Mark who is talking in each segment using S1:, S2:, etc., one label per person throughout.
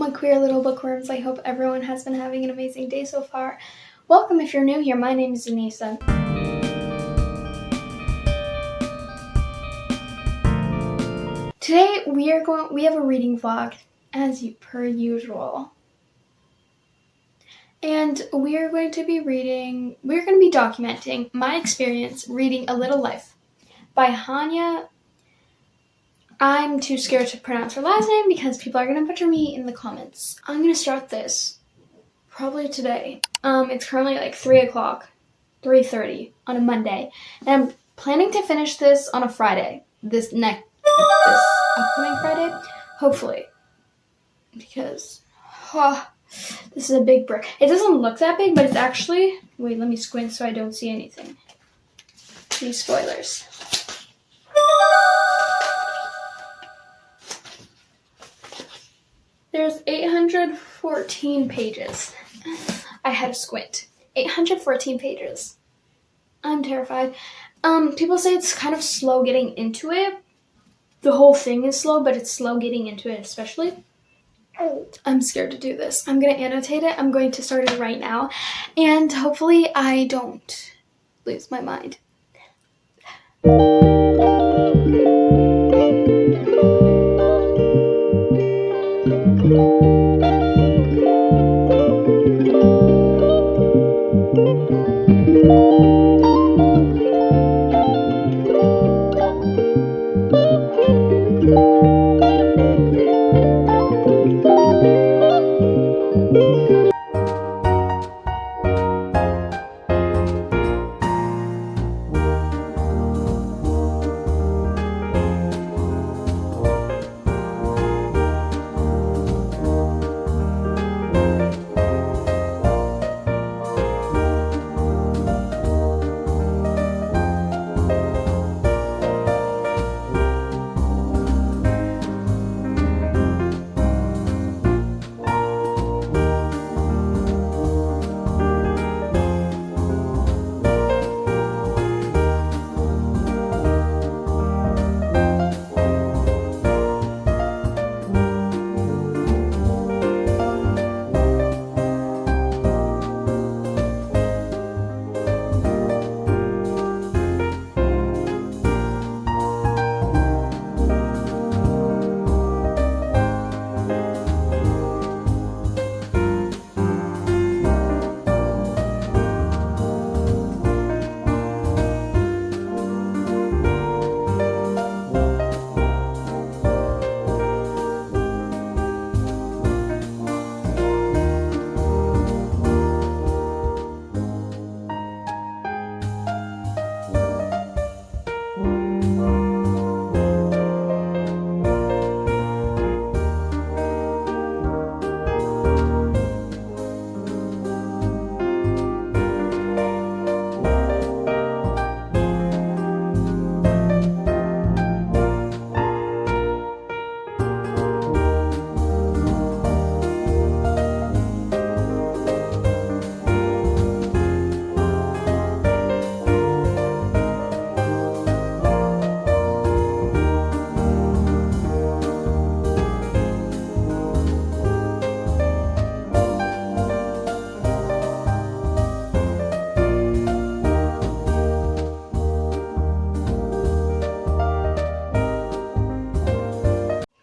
S1: my queer little bookworms. I hope everyone has been having an amazing day so far. Welcome if you're new here. My name is Dennisa. Today we have a reading vlog per usual. And we're going to be documenting my experience reading A Little Life by Hanya. I'm too scared to pronounce her last name because people are going to butcher me in the comments. I'm going to start this probably today. It's currently like 3:30 on a Monday. And I'm planning to finish this on a Friday. This upcoming Friday, hopefully. Because this is a big brick. It doesn't look that big, but it's actually... Wait, let me squint so I don't see anything. These spoilers. There's 814 pages. I had to squint. 814 pages. I'm terrified. People say it's kind of slow getting into it. The whole thing is slow, but it's slow getting into it especially. I'm scared to do this. I'm going to annotate it. I'm going to start it right now. And hopefully I don't lose my mind.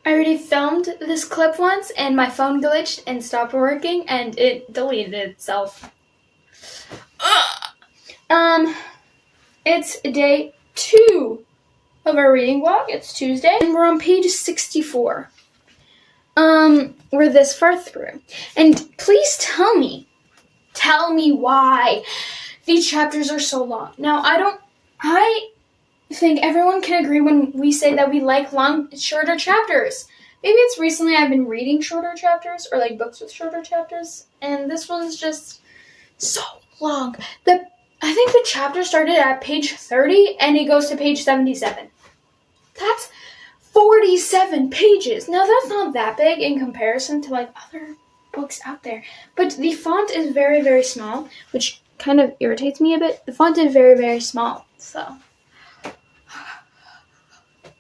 S1: I already filmed this clip once and my phone glitched and stopped working and it deleted itself. It's day 2 of our reading vlog. It's Tuesday and we're on page 64. We're this far through. And please tell me why these chapters are so long. Now, I think everyone can agree when we say that we like shorter chapters. Maybe it's recently I've been reading shorter chapters or like books with shorter chapters, and this one's just so long. I think the chapter started at page 30 and it goes to page 77. That's 47 pages. Now that's not that big in comparison to like other books out there, but the font is very, very small, which kind of irritates me a bit. The font is very, very small, so...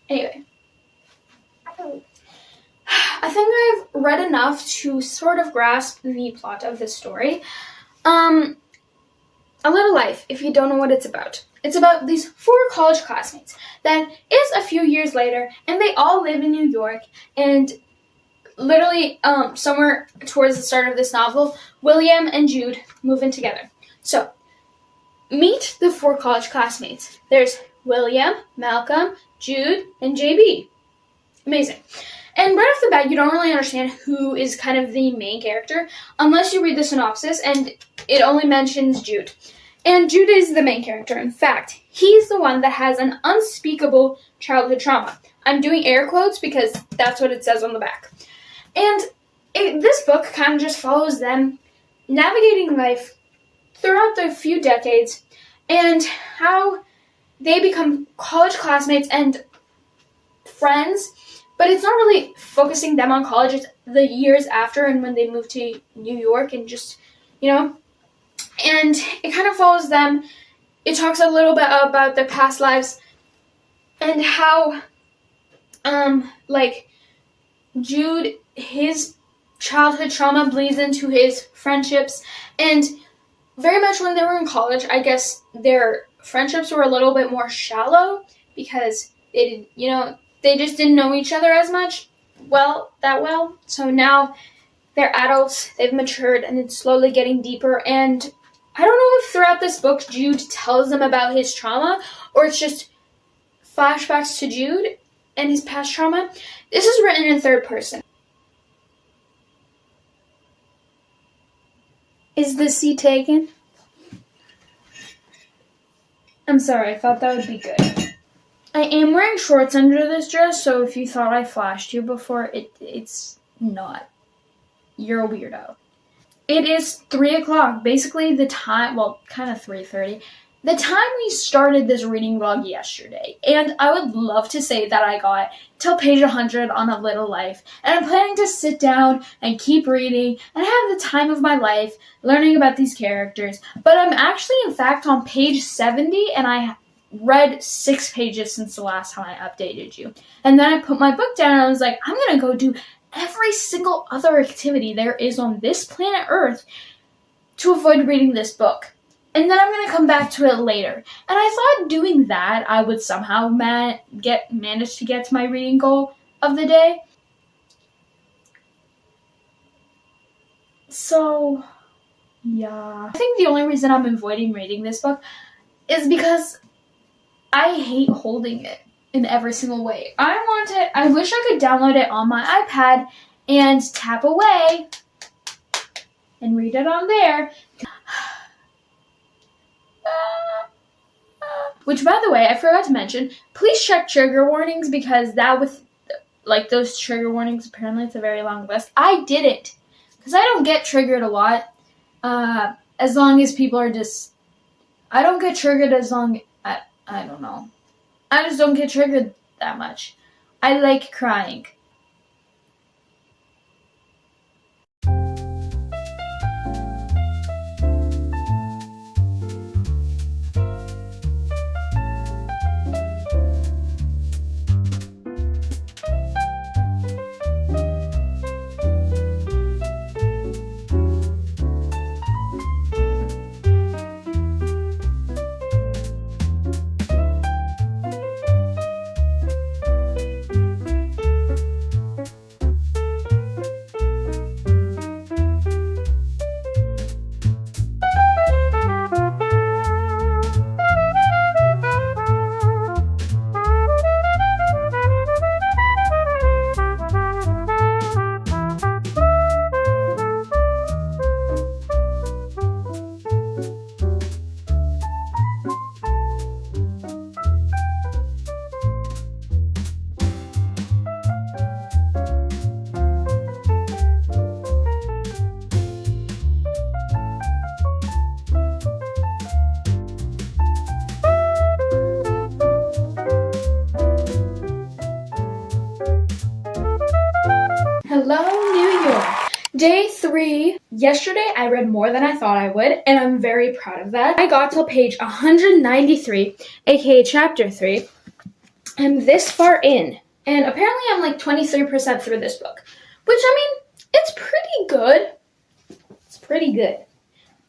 S1: Anyway, I think I've read enough to sort of grasp the plot of this story. A Little Life, if you don't know what it's about. It's about these 4 college classmates that is a few years later, and they all live in New York, and literally somewhere towards the start of this novel, William and Jude move in together. So, meet the 4 college classmates. There's William, Malcolm, Jude, and JB. Amazing. And right off the bat, you don't really understand who is kind of the main character unless you read the synopsis, and it only mentions Jude. And Jude is the main character. In fact, he's the one that has an unspeakable childhood trauma. I'm doing air quotes because that's what it says on the back. And this book kind of just follows them navigating life throughout the few decades and how they become college classmates and friends. But it's not really focusing them on college. It's the years after and when they move to New York and just, and it kind of follows them. It talks a little bit about their past lives and how, Jude, his childhood trauma bleeds into his friendships. And very much when they were in college, I guess their friendships were a little bit more shallow because they just didn't know each other as much, that well. So now they're adults, they've matured, and it's slowly getting deeper. And I don't know if throughout this book Jude tells them about his trauma or it's just flashbacks to Jude and his past trauma. This is written in third person. Is the seat taken? I'm sorry, I thought that would be good. I am wearing shorts under this dress, so if you thought I flashed you before, it's not. You're a weirdo. It is 3 o'clock, basically the time, kind of 3:30, the time we started this reading vlog yesterday. And I would love to say that I got till page 100 on A Little Life. And I'm planning to sit down and keep reading and have the time of my life learning about these characters. But I'm actually, in fact, on page 70, and I read 6 pages since the last time I updated you. And then I put my book down and I was like, I'm going to go do every single other activity there is on this planet Earth to avoid reading this book. And then I'm going to come back to it later. And I thought doing that, I would somehow manage to get to my reading goal of the day. So, yeah. I think the only reason I'm avoiding reading this book is because I hate holding it in every single way. I wish I could download it on my iPad and tap away and read it on there. Which, by the way, I forgot to mention, please check trigger warnings because those trigger warnings, apparently it's a very long list. I didn't, because I don't get triggered a lot, as long as people are just, I don't get triggered as long, I don't know. I just don't get triggered that much. I like crying. Hello, New York. Day 3. Yesterday, I read more than I thought I would, and I'm very proud of that. I got till page 193, aka chapter 3. I'm this far in, and apparently I'm like 23% through this book, which, I mean, good. It's pretty good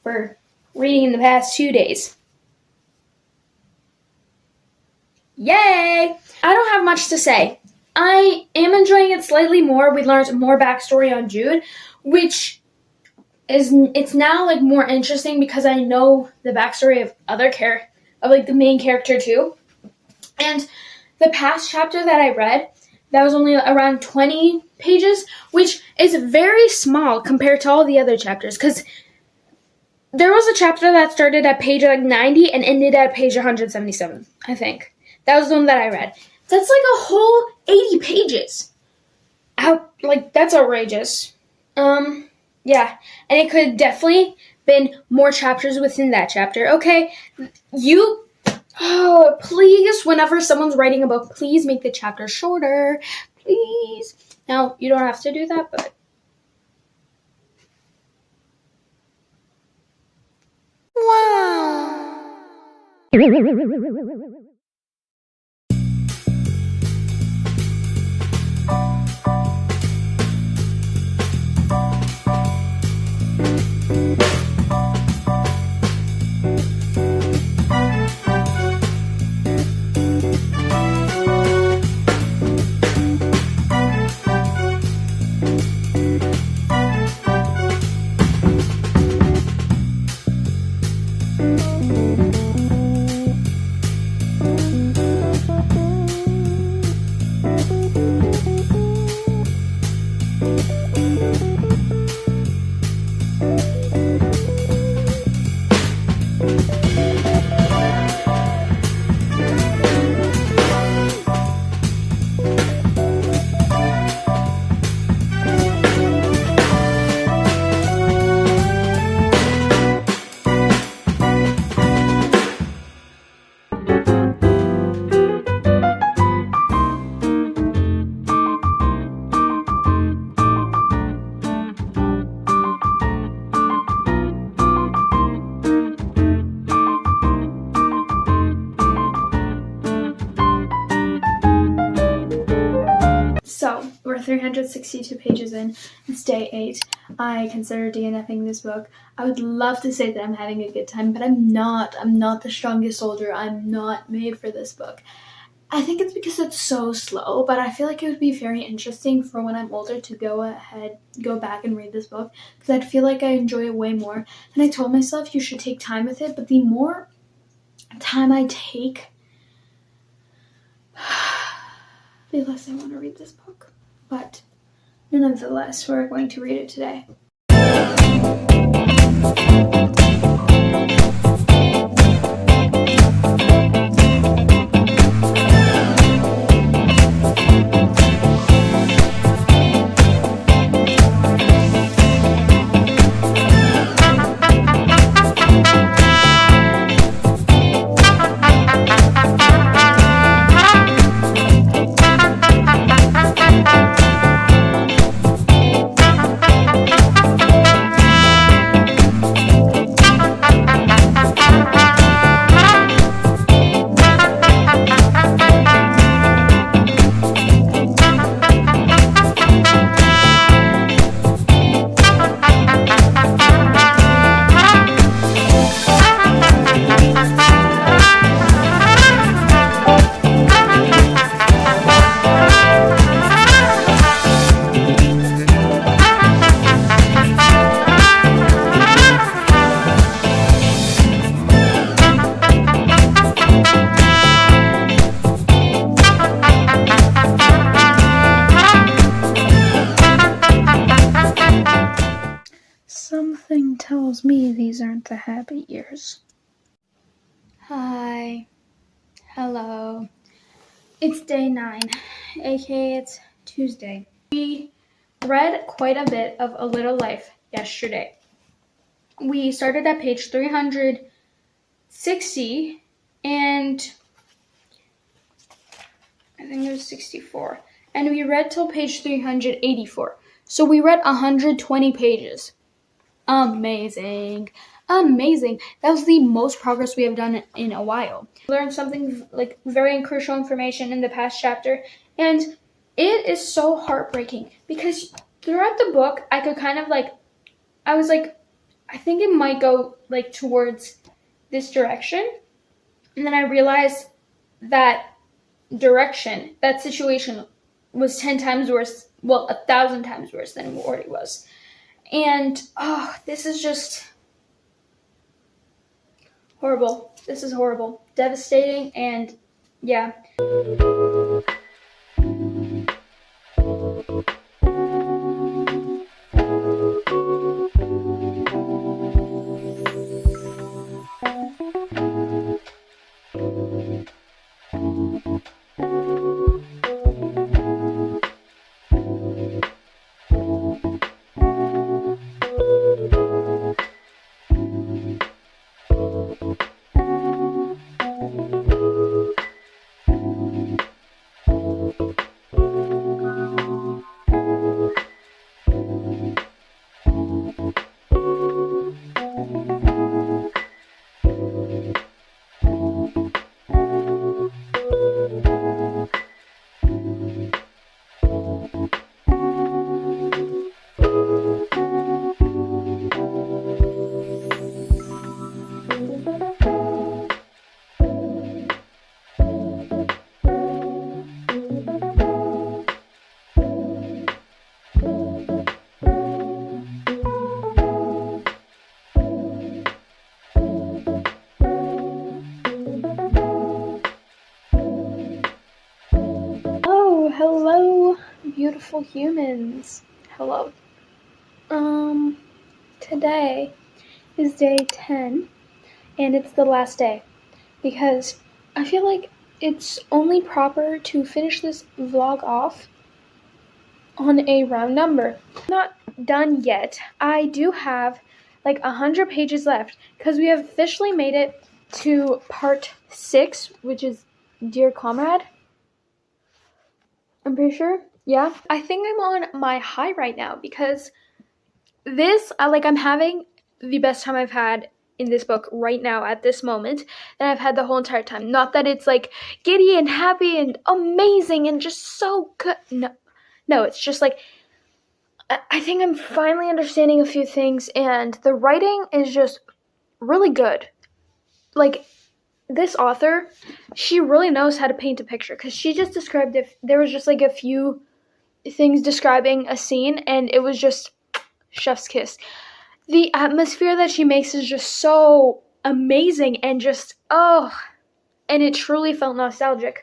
S1: for reading in the past 2 days. Yay! I don't have much to say. I am enjoying it slightly more. We learned more backstory on Jude, which it's now like more interesting because I know the backstory of the main character too. And the past chapter that I read, that was only around 20 pages, which is very small compared to all the other chapters, because there was a chapter that started at page 90 and ended at page 177, I think. That was the one that I read. That's like a whole 80 pages. That's outrageous. Yeah. And it could definitely been more chapters within that chapter. Okay, please, whenever someone's writing a book, please make the chapter shorter. Please. Now, you don't have to do that, but... Wow. So, we're 362 pages in. It's day 8. I consider DNFing this book. I would love to say that I'm having a good time, but I'm not. I'm not the strongest soldier. I'm not made for this book. I think it's because it's so slow, but I feel like it would be very interesting for when I'm older to go back and read this book, because I'd feel like I enjoy it way more. And I told myself you should take time with it, but the more time I take, the less I want to read this book. But nonetheless, we're going to read it today. Something tells me these aren't the happy years. Hi. Hello. It's day 9, aka it's Tuesday. We read quite a bit of A Little Life yesterday. We started at page 360 and I think it was 64. And we read till page 384. So we read 120 pages. Amazing. Amazing. That was the most progress we have done in a while. We learned something like very crucial information in the past chapter, and it is so heartbreaking because throughout the book, I could kind of like, I was like, I think it might go like towards this direction. And then I realized that direction, that situation was 10 times worse, well, 1,000 times worse than it already was. And, oh, this is just horrible. This is horrible. Devastating, and yeah. Hello, beautiful humans. Hello. Today is day 10, and it's the last day, because I feel like it's only proper to finish this vlog off on a round number. I'm not done yet. I do have like 100 pages left, because we have officially made it to part 6, which is Dear Comrade. I'm pretty sure. Yeah. I think I'm on my high right now, because I'm having the best time I've had in this book right now at this moment that I've had the whole entire time. Not that it's like giddy and happy and amazing and just so good. No, it's just like I think I'm finally understanding a few things, and the writing is just really good. Like, this author, she really knows how to paint a picture, because she just described if there was just like a few things describing a scene, and it was just chef's kiss. The atmosphere that she makes is just so amazing, and just, oh, and it truly felt nostalgic.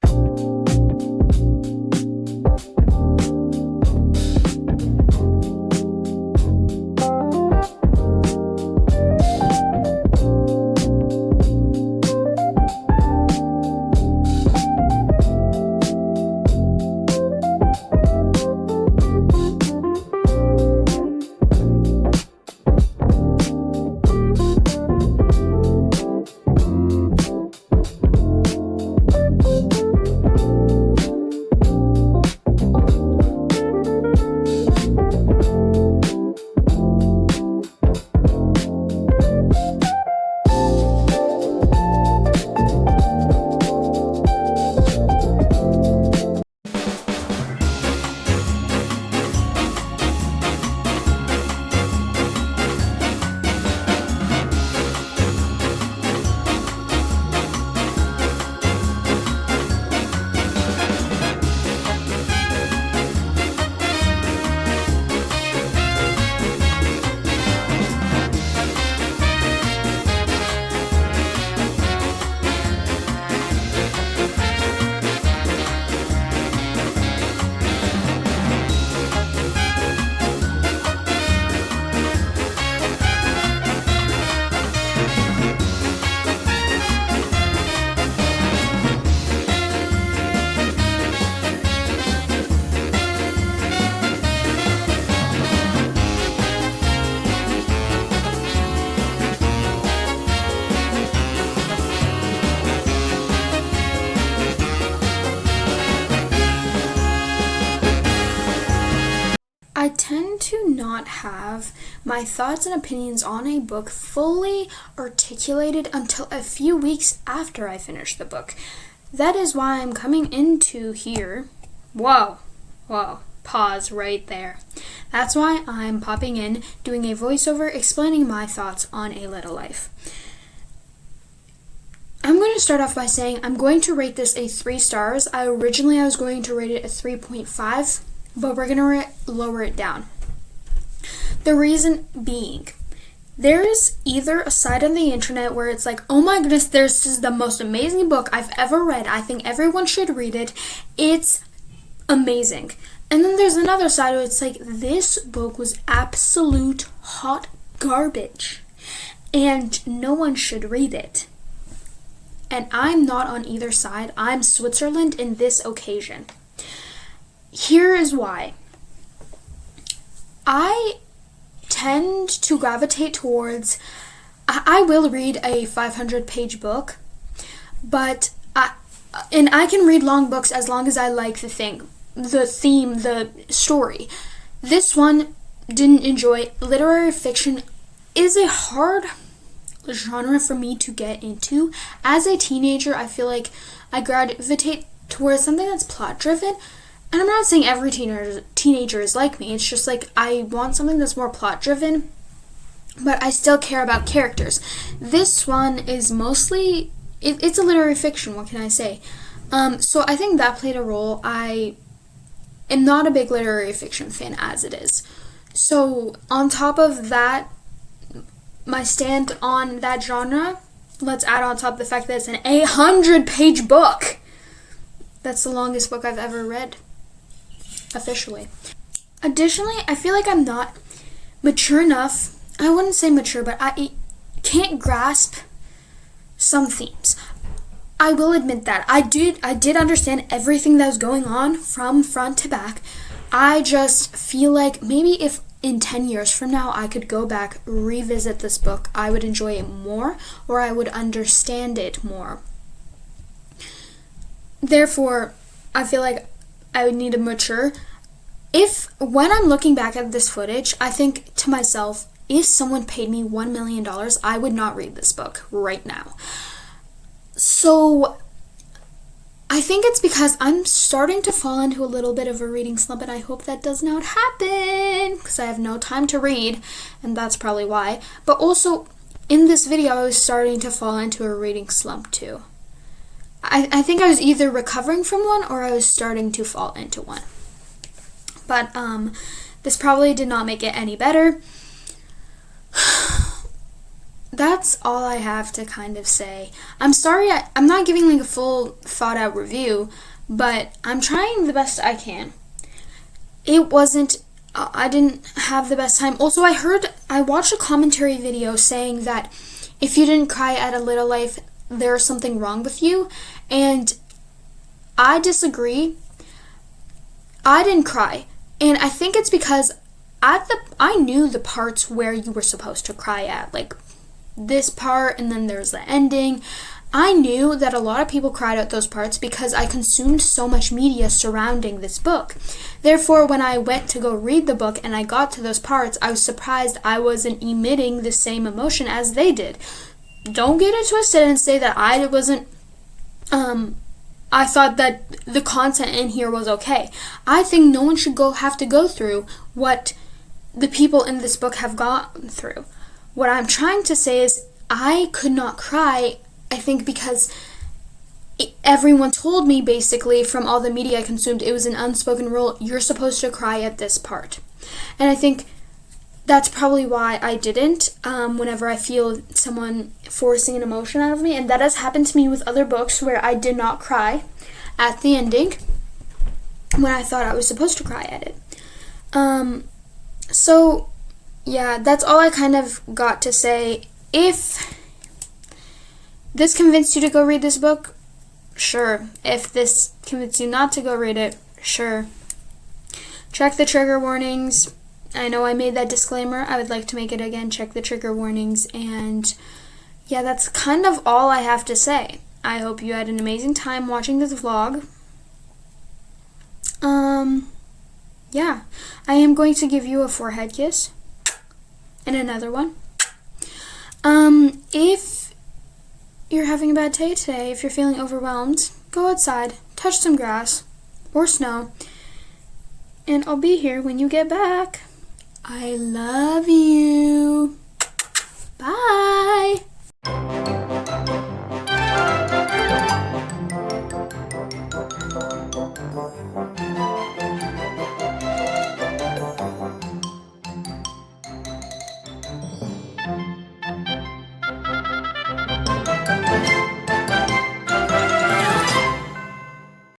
S1: I tend to not have my thoughts and opinions on a book fully articulated until a few weeks after I finish the book. That is why I'm coming into here. Whoa, pause right there. That's why I'm popping in, doing a voiceover explaining my thoughts on A Little Life. I'm going to start off by saying I'm going to rate this a 3 stars. Originally I was going to rate it a 3.5, but we're going to lower it down. The reason being, there is either a side on the internet where it's like, oh my goodness, this is the most amazing book I've ever read. I think everyone should read it. It's amazing. And then there's another side where it's like, this book was absolute hot garbage and no one should read it. And I'm not on either side. I'm Switzerland in this occasion. Here is why. I tend to gravitate towards, I will read a 500-page book, but I can read long books as long as I like the theme, the story. This one, didn't enjoy. Literary fiction is a hard genre for me to get into. As a teenager, I feel like I gravitate towards something that's plot driven. And I'm not saying every teenager is like me. It's just like I want something that's more plot driven, but I still care about characters. This one is mostly, it's a literary fiction, what can I say? So I think that played a role. I am not a big literary fiction fan as it is. So on top of that, my stand on that genre, let's add on top the fact that it's an 800-page book. That's the longest book I've ever read, officially. Additionally, I feel like I'm not mature enough. I wouldn't say mature, but I can't grasp some themes. I will admit that. I did understand everything that was going on from front to back. I just feel like maybe if in 10 years from now I could go back, revisit this book, I would enjoy it more, or I would understand it more. Therefore, I feel like I would need to mature. When I'm looking back at this footage, I think to myself, if someone paid me $1 million, I would not read this book right now. So I think it's because I'm starting to fall into a little bit of a reading slump, and I hope that does not happen because I have no time to read, and that's probably why. But also, in this video, I was starting to fall into a reading slump too. I think I was either recovering from one or I was starting to fall into one. But this probably did not make it any better. That's all I have to kind of say. I'm sorry I'm not giving like a full thought out review, but I'm trying the best I can. It wasn't, I didn't have the best time. Also, I watched a commentary video saying that if you didn't cry at A Little Life, there's something wrong with you, and I disagree. I didn't cry, and I think it's because I knew the parts where you were supposed to cry at, like this part, and then there's the ending. I knew that a lot of people cried at those parts because I consumed so much media surrounding this book. Therefore, when I went to go read the book and I got to those parts, I was surprised I wasn't emitting the same emotion as they did. Don't get it twisted and say that I wasn't, I thought that the content in here was okay. I think no one should have to go through what the people in this book have gone through. What I'm trying to say is I could not cry, I think because everyone told me basically from all the media I consumed, it was an unspoken rule, you're supposed to cry at this part. And I think that's probably why I didn't, whenever I feel someone forcing an emotion out of me. And that has happened to me with other books where I did not cry at the ending when I thought I was supposed to cry at it. So, yeah, that's all I kind of got to say. If this convinced you to go read this book, sure. If this convinced you not to go read it, sure. Check the trigger warnings. I know I made that disclaimer. I would like to make it again. Check the trigger warnings. And yeah, that's kind of all I have to say. I hope you had an amazing time watching this vlog. Yeah. I am going to give you a forehead kiss. And another one. If you're having a bad day today, if you're feeling overwhelmed, go outside, touch some grass or snow, and I'll be here when you get back.
S2: I love you.